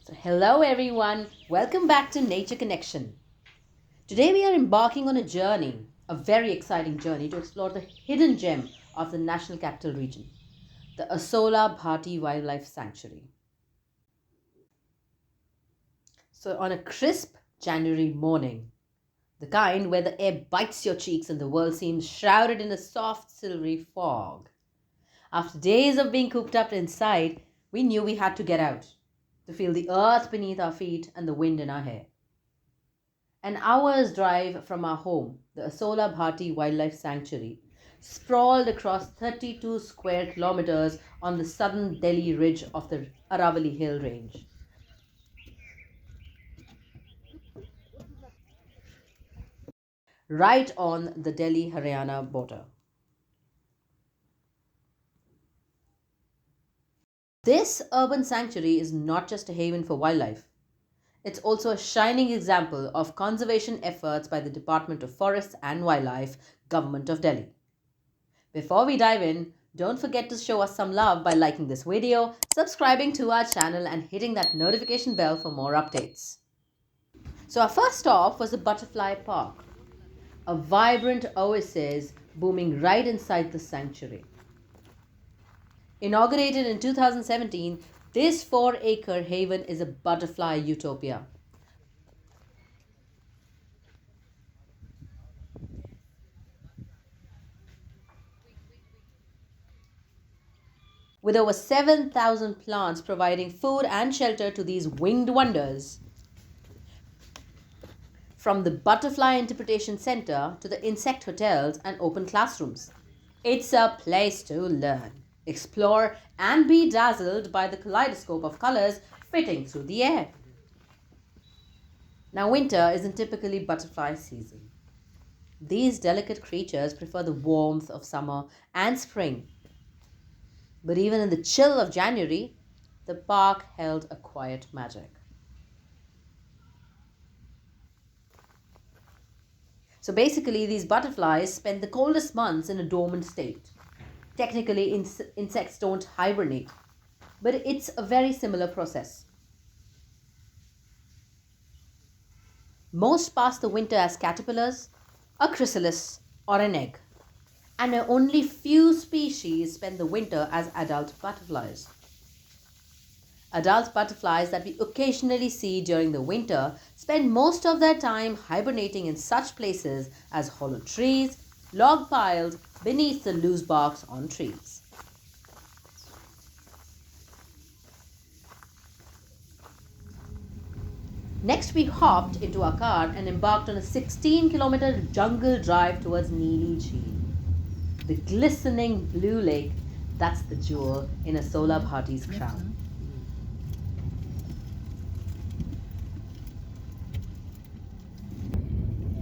So, hello everyone, welcome back to Nature Connection. Today we are embarking on a journey, a very exciting journey to explore the hidden gem of the National Capital Region, the Asola Bhatti Wildlife Sanctuary. So, on a crisp January morning, the kind where the air bites your cheeks and the world seems shrouded in a soft silvery fog, after days of being cooped up inside, we knew we had to get out to feel the earth beneath our feet and the wind in our hair. An hour's drive from our home, the Asola Bhatti Wildlife Sanctuary, sprawled across 32 square kilometers on the southern Delhi ridge of the Aravalli Hill Range. Right on the Delhi Haryana border. This urban sanctuary is not just a haven for wildlife, it's also a shining example of conservation efforts by the Department of Forests and Wildlife, Government of Delhi. Before we dive in, don't forget to show us some love by liking this video, subscribing to our channel and hitting that notification bell for more updates. So our first stop was the Butterfly Park, a vibrant oasis booming right inside the sanctuary. Inaugurated in 2017, this 4-acre haven is a butterfly utopia. With over 7,000 plants providing food and shelter to these winged wonders. From the Butterfly Interpretation Center to the insect hotels and open classrooms. It's a place to learn, explore, and be dazzled by the kaleidoscope of colors fitting through the air. Now, winter isn't typically butterfly season. These delicate creatures prefer the warmth of summer and spring. But even in the chill of January, the park held a quiet magic. So basically, these butterflies spend the coldest months in a dormant state. Technically, insects don't hibernate, but it's a very similar process. Most pass the winter as caterpillars, a chrysalis, or an egg, and only few species spend the winter as adult butterflies. Adult butterflies that we occasionally see during the winter spend most of their time hibernating in such places as hollow trees, log piles, beneath the loose barks on trees. Next, we hopped into our car and embarked on a 16-kilometer jungle drive towards Nilgai, the glistening blue lake that's the jewel in Asola Bhatti's crown.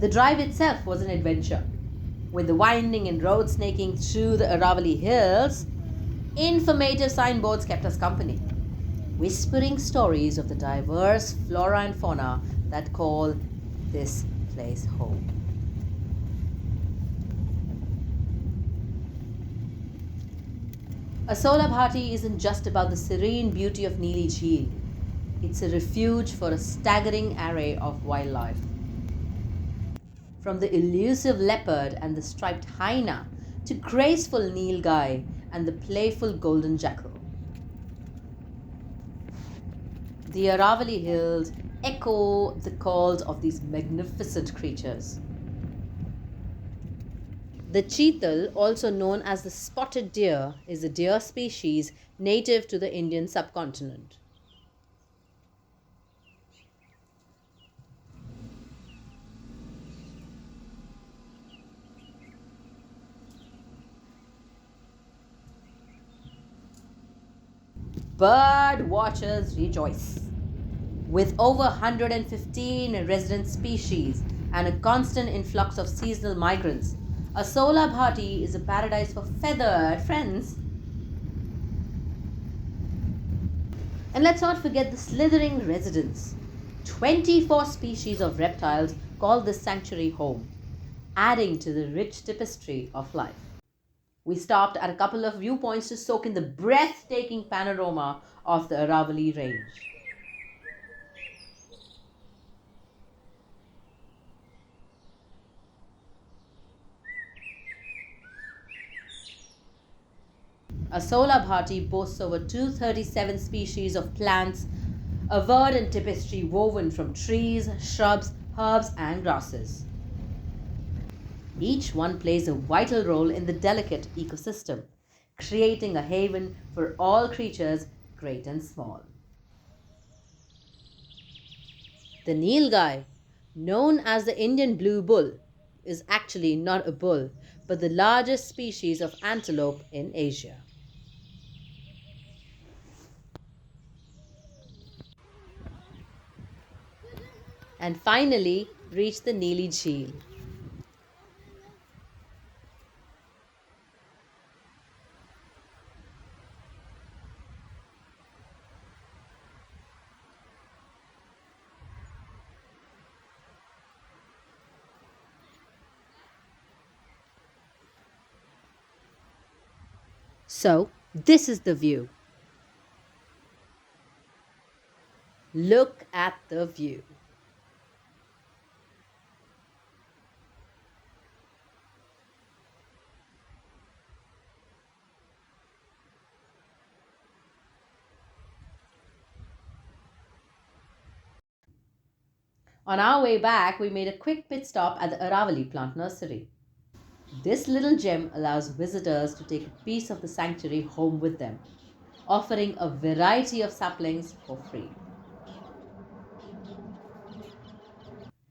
The drive itself was an adventure, with the winding and road snaking through the Aravalli Hills. Informative signboards kept us company, whispering stories of the diverse flora and fauna that call this place home. Asola Bhatti isn't just about the serene beauty of Nilgai. It's a refuge for a staggering array of wildlife. From the elusive leopard and the striped hyena to graceful Nilgai and the playful golden jackal. The Aravalli Hills echo the calls of these magnificent creatures. The cheetal, also known as the spotted deer, is a deer species native to the Indian subcontinent. Bird watchers rejoice. With over 115 resident species and a constant influx of seasonal migrants, Asola Bhatti is a paradise for feathered friends. And let's not forget the slithering residents. 24 species of reptiles call this sanctuary home, adding to the rich tapestry of life. We stopped at a couple of viewpoints to soak in the breathtaking panorama of the Aravalli Range. Asola Bhatti boasts over 237 species of plants, a verdant tapestry woven from trees, shrubs, herbs, and grasses. Each one plays a vital role in the delicate ecosystem, creating a haven for all creatures, great and small. The Nilgai, known as the Indian blue bull, is actually not a bull, but the largest species of antelope in Asia. And finally, reach the Nili Jheel. So, this is the view. Look at the view. On our way back, we made a quick pit stop at the Aravali plant nursery. This little gem allows visitors to take a piece of the sanctuary home with them, offering a variety of saplings for free.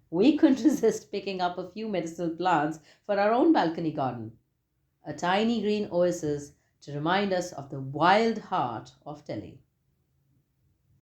We couldn't resist picking up a few medicinal plants for our own balcony garden, a tiny green oasis to remind us of the wild heart of Delhi.